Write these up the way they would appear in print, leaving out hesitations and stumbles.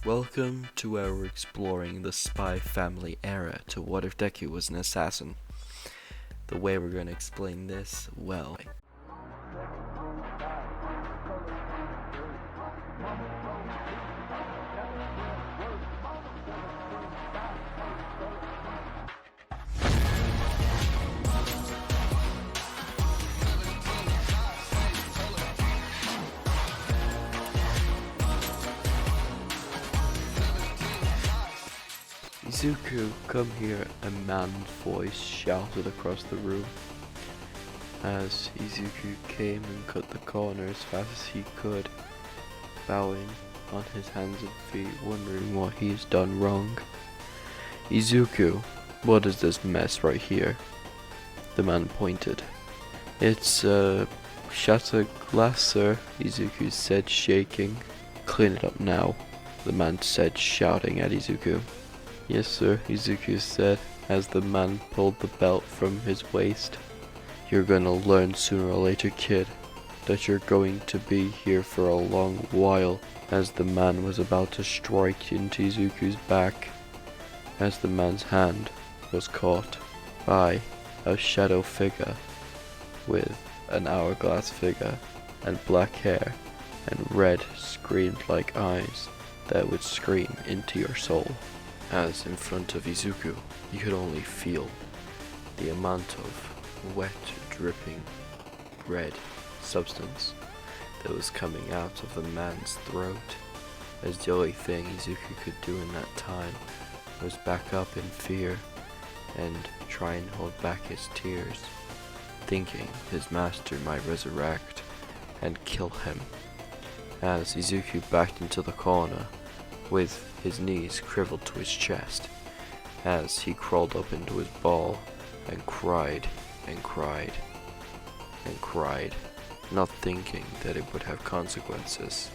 Welcome to where we're exploring the spy family era to what if Deku was an assassin. The way we're going to explain this, well, Izuku, come here, a man's voice shouted across the room. As Izuku came and cut the corner as fast as he could, bowing on his hands and feet, wondering what he's done wrong. Izuku, what is this mess right here? The man pointed. It's shattered glass, sir, Izuku said, shaking. Clean it up now, the man said, shouting at Izuku. Yes, sir, Izuku said, as the man pulled the belt from his waist. You're gonna learn sooner or later, kid, that you're going to be here for a long while, as the man was about to strike into Izuku's back, as the man's hand was caught by a shadow figure with an hourglass figure and black hair and red screamed-like eyes that would scream into your soul. As in front of Izuku, you could only feel the amount of wet, dripping, red substance that was coming out of the man's throat, as the only thing Izuku could do in that time was back up in fear and try and hold back his tears, thinking his master might resurrect and kill him. As Izuku backed into the corner, with his knees crivelled to his chest, as he crawled up into his ball and cried and cried and cried, not thinking that it would have consequences.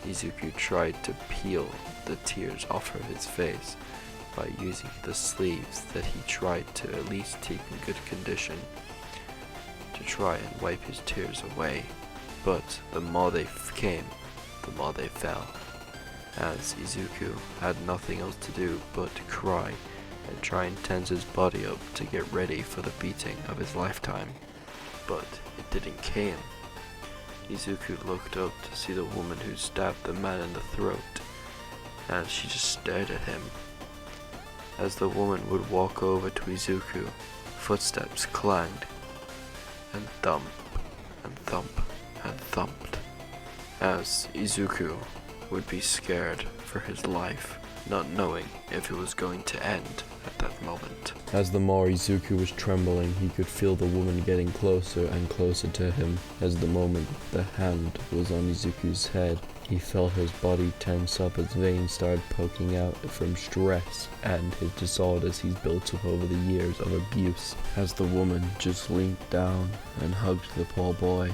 Izuku tried to peel the tears off of his face by using the sleeves that he tried to at least keep in good condition to try and wipe his tears away, but the more they came, the more they fell, as Izuku had nothing else to do but to cry and try and tense his body up to get ready for the beating of his lifetime. But it didn't came. Izuku looked up to see the woman who stabbed the man in the throat, and she just stared at him. As the woman would walk over to Izuku, footsteps clanged, and thump, and thump, and thumped, as Izuku would be scared for his life, not knowing if it was going to end at that moment. As the more Izuku was trembling, he could feel the woman getting closer and closer to him. As the moment the hand was on Izuku's head, he felt his body tense up as veins started poking out from stress and his disorders he's built up over the years of abuse. As the woman just leaned down and hugged the poor boy.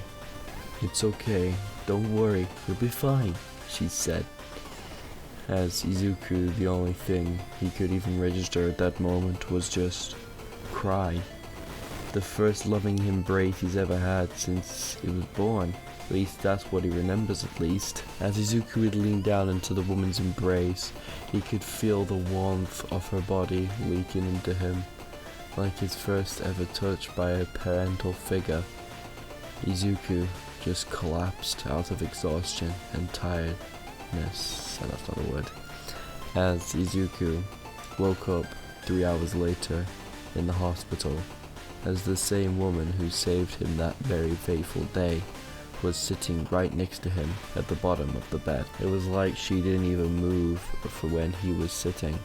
It's okay, don't worry, you'll be fine, she said. As Izuku, the only thing he could even register at that moment was just cry. The first loving embrace he's ever had since he was born. At least that's what he remembers, at least. As Izuku would lean down into the woman's embrace, he could feel the warmth of her body leaking into him, like his first ever touch by a parental figure. Izuku just collapsed out of exhaustion and tiredness, that's not a word, as Izuku woke up 3 hours later in the hospital, as the same woman who saved him that very fateful day was sitting right next to him at the bottom of the bed. It was like she didn't even move for when he was sitting.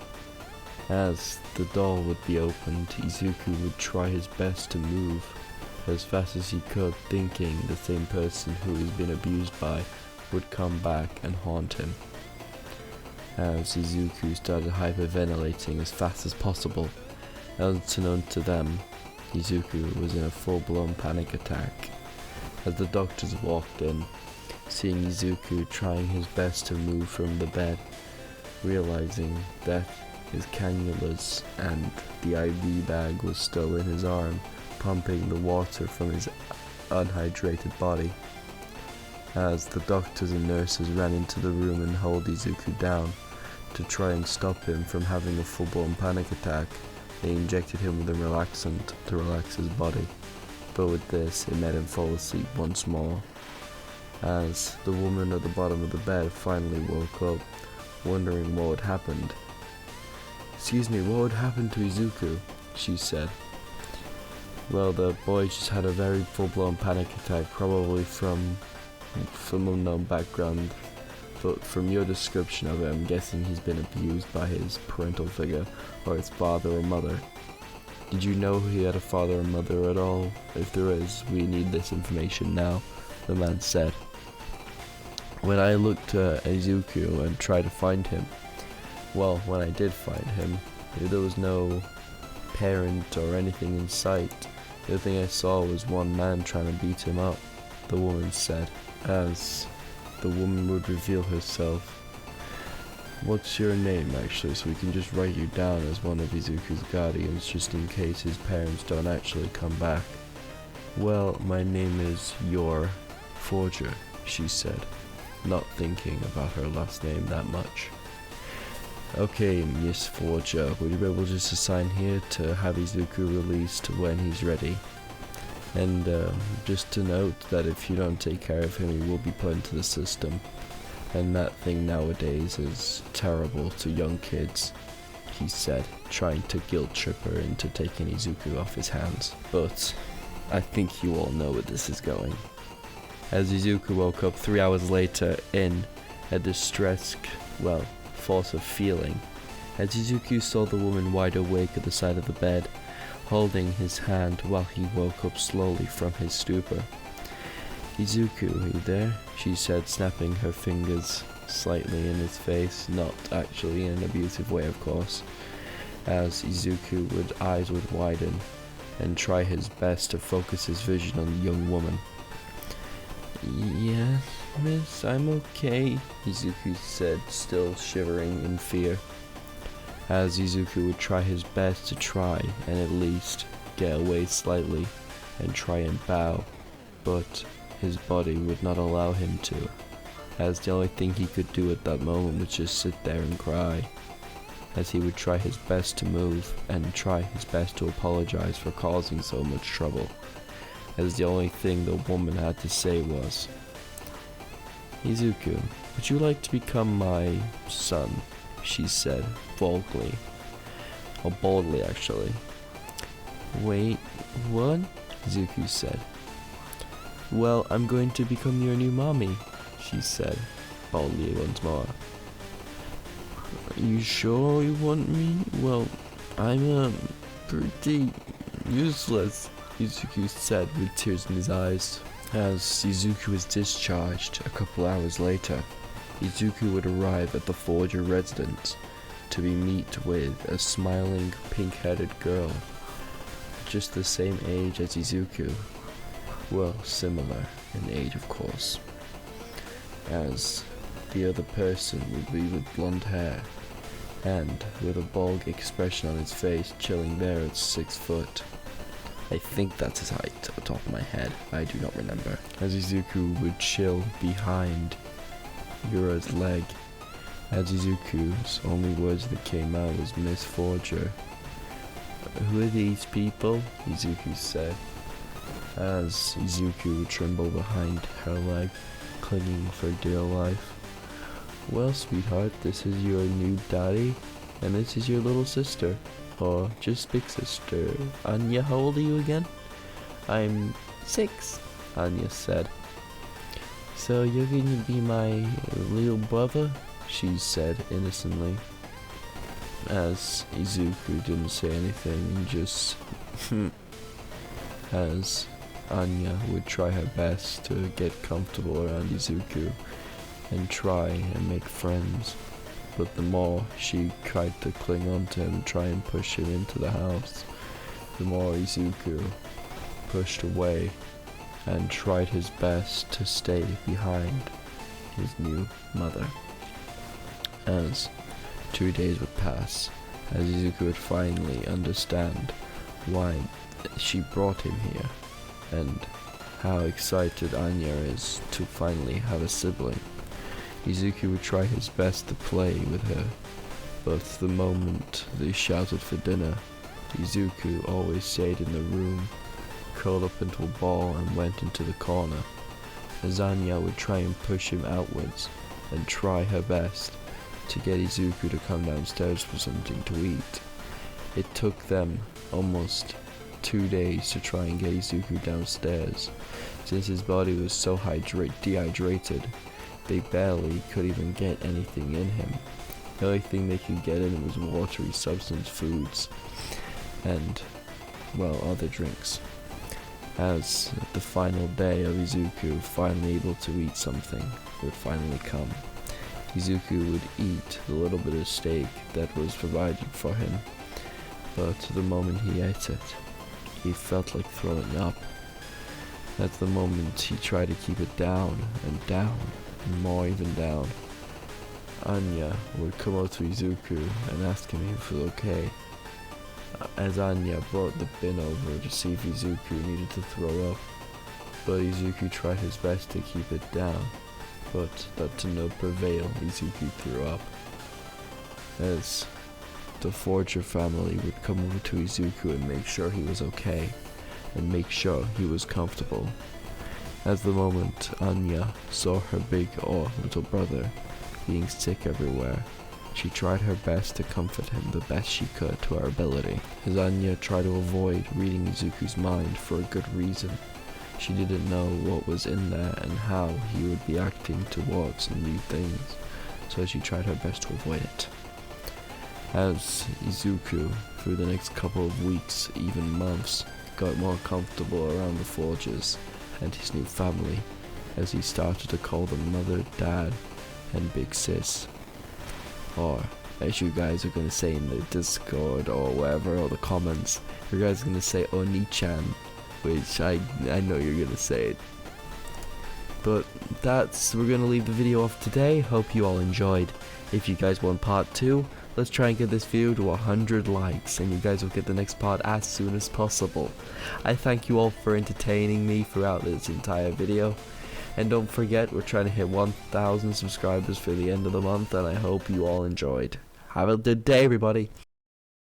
As the door would be opened, Izuku would try his best to move as fast as he could, thinking the same person who he's been abused by would come back and haunt him. As Izuku started hyperventilating as fast as possible, unknown to them, Izuku was in a full-blown panic attack. As the doctors walked in, seeing Izuku trying his best to move from the bed, realizing that his cannulas and the IV bag was still in his arm, pumping the water from his unhydrated body. As the doctors and nurses ran into the room and held Izuku down, to try and stop him from having a full-blown panic attack, they injected him with a relaxant to relax his body. But with this, it made him fall asleep once more. As the woman at the bottom of the bed finally woke up, wondering what had happened. "Excuse me, what would happen to Izuku?" she said. "Well, the boy just had a very full-blown panic attack, probably from unknown background. But from your description of it, I'm guessing he's been abused by his parental figure, or his father or mother. Did you know he had a father or mother at all? If there is, we need this information now," the man said. When I looked at Izuku and tried to find him, well, when I did find him, there was no parent or anything in sight. The only thing I saw was one man trying to beat him up, the woman said, as the woman would reveal herself. "What's your name, actually, so we can just write you down as one of Izuku's guardians, just in case his parents don't actually come back?" "Well, my name is Your Forger," she said, not thinking about her last name that much. "Okay, Miss Forger, would you be able to just assign here to have Izuku released when he's ready? And just to note that if you don't take care of him, he will be put into the system. And that thing nowadays is terrible to young kids," he said, trying to guilt trip her into taking Izuku off his hands. But I think you all know where this is going. As Izuku woke up 3 hours later in a distressed, force of feeling, as Izuku saw the woman wide awake at the side of the bed, holding his hand while he woke up slowly from his stupor. "Izuku, are you there?" she said, snapping her fingers slightly in his face, not actually in an abusive way, of course, as Izuku's eyes would widen and try his best to focus his vision on the young woman. "Yes, miss, I'm okay," Izuku said, still shivering in fear, as Izuku would try his best to try and at least get away slightly and try and bow, but his body would not allow him to, as the only thing he could do at that moment was just sit there and cry, as he would try his best to move and try his best to apologize for causing so much trouble, as the only thing the woman had to say was, "Izuku, would you like to become my son?" she said, boldly actually. "Wait, what?" Izuku said. "Well, I'm going to become your new mommy," she said, boldly once more. "You sure you want me? Well, I'm pretty useless," Izuku said with tears in his eyes. As Izuku was discharged a couple hours later, Izuku would arrive at the Forger residence to meet with a smiling, pink-headed girl, just the same age as Izuku. Well, similar in age, of course, as the other person would be with blonde hair and with a bald expression on his face, chilling there at 6 foot. I think that's his height at the top of my head, I do not remember. As Izuku would chill behind Yura's leg, as Izuku's only words that came out was "Miss Forger." "Who are these people?" Izuku said, as Izuku would tremble behind her leg, clinging for dear life. "Well, sweetheart, this is your new daddy, and this is your little sister, or just big sister. Anya, how old are you again?" "I'm 6, Anya said. "So you're going to be my little brother?" she said innocently, as Izuku didn't say anything and just as Anya would try her best to get comfortable around Izuku and try and make friends, but the more she tried to cling on to him and try and push him into the house, the more Izuku pushed away and tried his best to stay behind his new mother. As 2 days would pass, as Izuku would finally understand why she brought him here, and how excited Anya is to finally have a sibling. Izuku would try his best to play with her But the moment they shouted for dinner, Izuku always stayed in the room, curled up into a ball and went into the corner. As Anya would try and push him outwards and try her best to get Izuku to come downstairs for something to eat. It took them almost 2 days to try and get Izuku downstairs, since his body was so dehydrated, they barely could even get anything in him. The only thing they could get in was watery substance foods and, well, other drinks. As the final day of Izuku finally able to eat something would finally come, Izuku would eat the little bit of steak that was provided for him, but the moment he ate it, he felt like throwing up. At the moment he tried to keep it down, and more even down. Anya would come up to Izuku and ask him if he was okay. As Anya brought the bin over to see if Izuku needed to throw up, but Izuku tried his best to keep it down, but that to no prevail, Izuku threw up. As the Forger family would come over to Izuku and make sure he was okay, and make sure he was comfortable. As the moment Anya saw her big or little brother being sick everywhere, she tried her best to comfort him the best she could to her ability. As Anya tried to avoid reading Izuku's mind for a good reason, she didn't know what was in there and how he would be acting towards new things, so she tried her best to avoid it. As Izuku, through the next couple of weeks, even months, got more comfortable around the Forgers and his new family, as he started to call them mother, dad, and big sis, or as you guys are gonna say in the Discord or wherever, or the comments, you guys are gonna say Oni-chan, which I know you're gonna say it. But we're gonna leave the video off today. Hope you all enjoyed. If you guys want part 2, let's try and get this video to 100 likes, and you guys will get the next part as soon as possible. I thank you all for entertaining me throughout this entire video. And don't forget, we're trying to hit 1,000 subscribers for the end of the month, and I hope you all enjoyed. Have a good day, everybody.